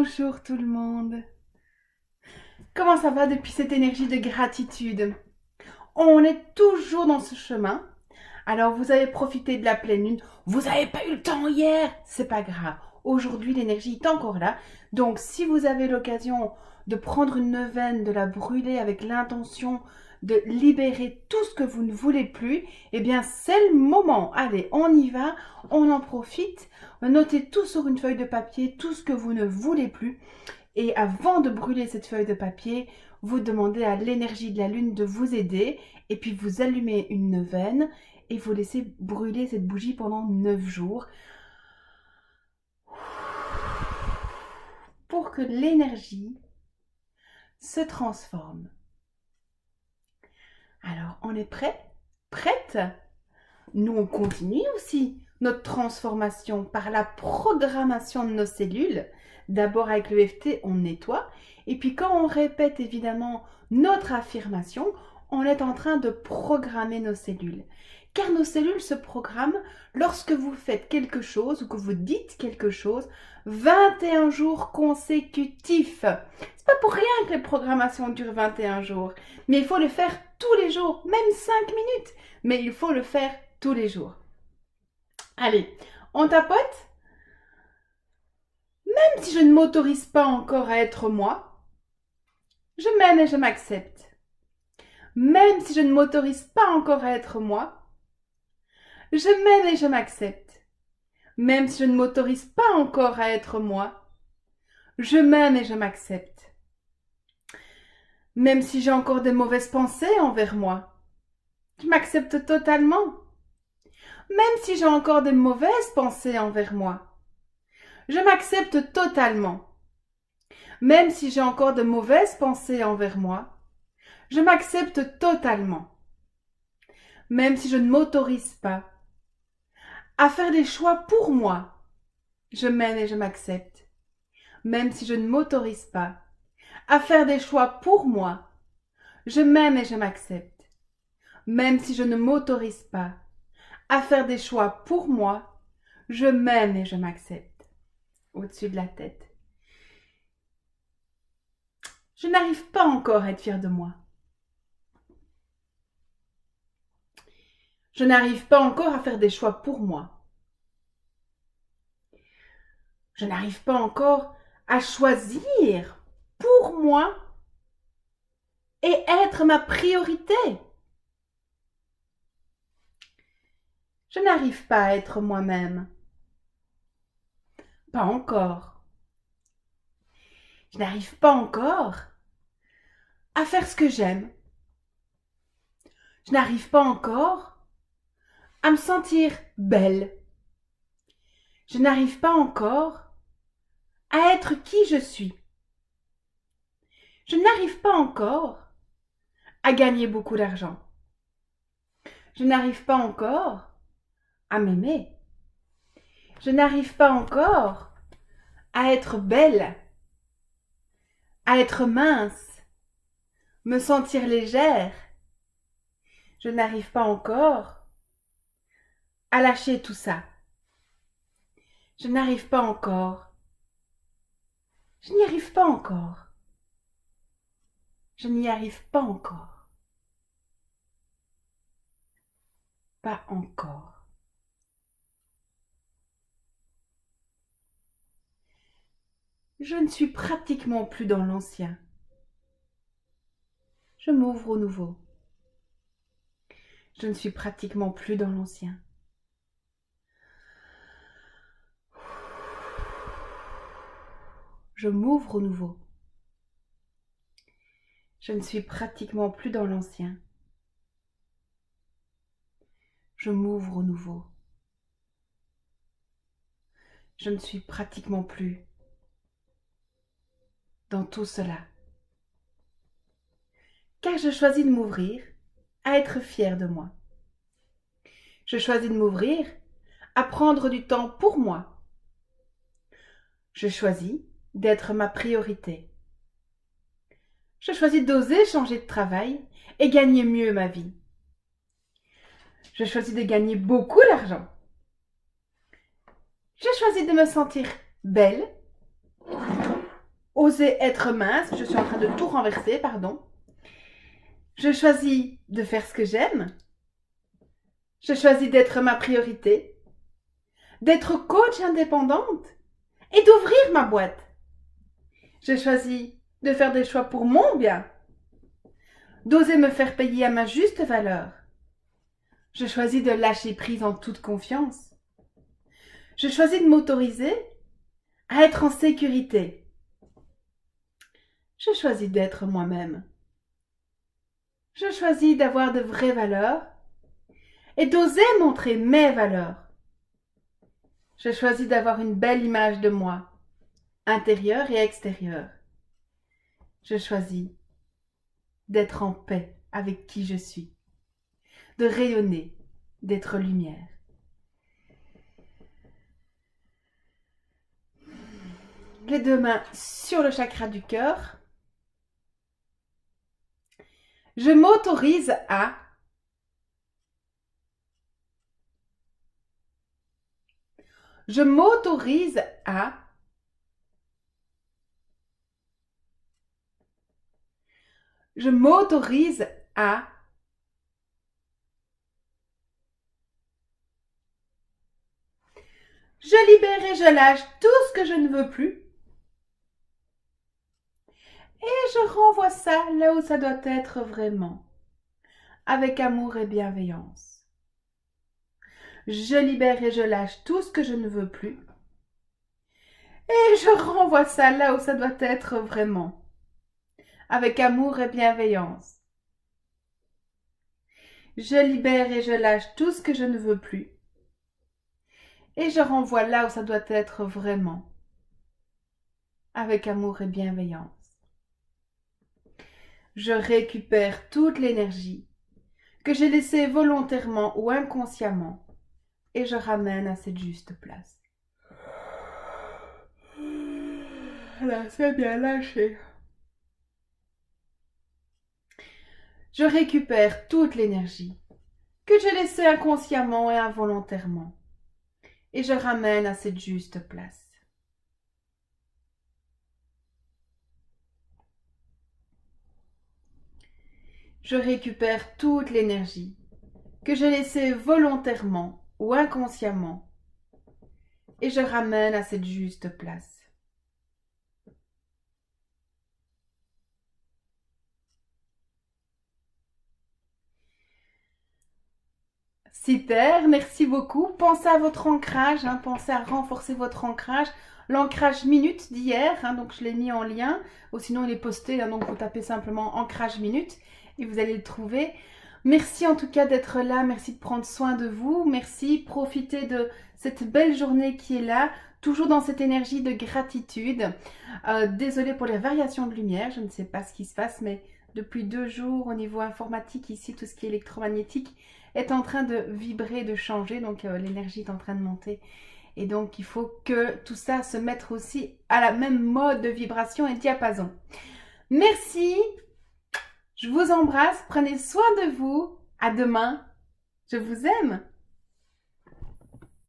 Bonjour tout le monde. Comment ça va depuis cette énergie de gratitude? On est toujours dans ce chemin. Alors vous avez profité de la pleine lune. Vous n'avez pas eu le temps hier. C'est pas grave. Aujourd'hui l'énergie est encore là. Donc si vous avez l'occasion de prendre une neuvaine, de la brûler avec l'intention de libérer tout ce que vous ne voulez plus, eh bien c'est le moment. Allez, on y va, on en profite. Notez tout sur une feuille de papier, tout ce que vous ne voulez plus. Et avant de brûler cette feuille de papier, vous demandez à l'énergie de la lune de vous aider. Et puis vous allumez une neuvaine et vous laissez brûler cette bougie pendant 9 jours. Pour que l'énergie se transforme. Alors, on est prêt? Prête? Nous, on continue aussi notre transformation par la programmation de nos cellules. D'abord avec le l'EFT, on nettoie. Et puis quand on répète évidemment notre affirmation, on est en train de programmer nos cellules. Car nos cellules se programment lorsque vous faites quelque chose ou que vous dites quelque chose 21 jours consécutifs. C'est pas pour rien que les programmations durent 21 jours. Mais il faut le faire tous les jours, même 5 minutes. Mais il faut le faire tous les jours. Allez, on tapote. Même si je ne m'autorise pas encore à être moi, je m'aime et je m'accepte. Même si je ne m'autorise pas encore à être moi, je m'aime et je m'accepte. Même si je ne m'autorise pas encore à être moi, je m'aime et je m'accepte. Même si j'ai encore des mauvaises pensées envers moi, je m'accepte totalement. Même si j'ai encore des mauvaises pensées envers moi, je m'accepte totalement. Même si j'ai encore de mauvaises pensées envers moi, je m'accepte totalement. Même si je ne m'autorise pas à faire des choix pour moi, je m'aime et je m'accepte. Même si je ne m'autorise pas à faire des choix pour moi, je m'aime et je m'accepte. Même si je ne m'autorise pas à faire des choix pour moi, je m'aime et je m'accepte. Au-dessus de la tête. Je n'arrive pas encore à être fière de moi. Je n'arrive pas encore à faire des choix pour moi. Je n'arrive pas encore à choisir pour moi et être ma priorité. Je n'arrive pas à être moi-même. Pas encore. Je n'arrive pas encore à faire ce que j'aime. Je n'arrive pas encore à me sentir belle. Je n'arrive pas encore à être qui je suis. Je n'arrive pas encore à gagner beaucoup d'argent. Je n'arrive pas encore à m'aimer. Je n'arrive pas encore à être belle, à être mince, me sentir légère. Je n'arrive pas encore à lâcher tout ça. Je n'arrive pas encore. Je n'y arrive pas encore. Je n'y arrive pas encore. Pas encore. Je ne suis pratiquement plus dans l'ancien. Je m'ouvre au nouveau. Je ne suis pratiquement plus dans l'ancien. Je m'ouvre au nouveau. Je ne suis pratiquement plus dans l'ancien. Je m'ouvre au nouveau. Je ne suis pratiquement plus dans tout cela. Car je choisis de m'ouvrir à être fière de moi. Je choisis de m'ouvrir à prendre du temps pour moi. Je choisis d'être ma priorité. Je choisis d'oser changer de travail et gagner mieux ma vie. Je choisis de gagner beaucoup d'argent. Je choisis de me sentir belle. oser être mince. Je suis en train de tout renverser, pardon. Je choisis de faire ce que j'aime. Je choisis d'être ma priorité, d'être coach indépendante et d'ouvrir ma boîte. Je choisis de faire des choix pour mon bien, d'oser me faire payer à ma juste valeur. Je choisis de lâcher prise en toute confiance. Je choisis de m'autoriser à être en sécurité. Je choisis d'être moi-même. Je choisis d'avoir de vraies valeurs et d'oser montrer mes valeurs. Je choisis d'avoir une belle image de moi, intérieure et extérieure. Je choisis d'être en paix avec qui je suis, de rayonner, d'être lumière. Les deux mains sur le chakra du cœur. Je m'autorise à Je m'autorise à Je m'autorise à Je libère et je lâche tout ce que je ne veux plus. Et je renvoie ça là où ça doit être vraiment, avec amour et bienveillance. Je libère et je lâche tout ce que je ne veux plus. Et je renvoie ça là où ça doit être vraiment, avec amour et bienveillance. Je libère et je lâche tout ce que je ne veux plus. Et je renvoie là où ça doit être vraiment, avec amour et bienveillance. Je récupère toute l'énergie que j'ai laissée volontairement ou inconsciemment et je ramène à cette juste place. Là, c'est bien lâché. Je récupère toute l'énergie que j'ai laissée inconsciemment et involontairement et je ramène à cette juste place. Je récupère toute l'énergie que j'ai laissée volontairement ou inconsciemment et je ramène à cette juste place. Super, merci beaucoup. Pensez à votre ancrage, pensez à renforcer votre ancrage. L'ancrage minute d'hier, donc je l'ai mis en lien, ou sinon il est posté, donc vous tapez simplement ancrage minute et vous allez le trouver. Merci en tout cas d'être là, merci de prendre soin de vous, merci, profitez de cette belle journée qui est là, toujours dans cette énergie de gratitude. Désolée pour les variations de lumière, je ne sais pas ce qui se passe, mais depuis 2 jours au niveau informatique ici, tout ce qui est électromagnétique est en train de vibrer, de changer, donc l'énergie est en train de monter. Et donc il faut que tout ça se mette aussi à la même mode de vibration et diapason. Merci, je vous embrasse, prenez soin de vous, à demain, je vous aime.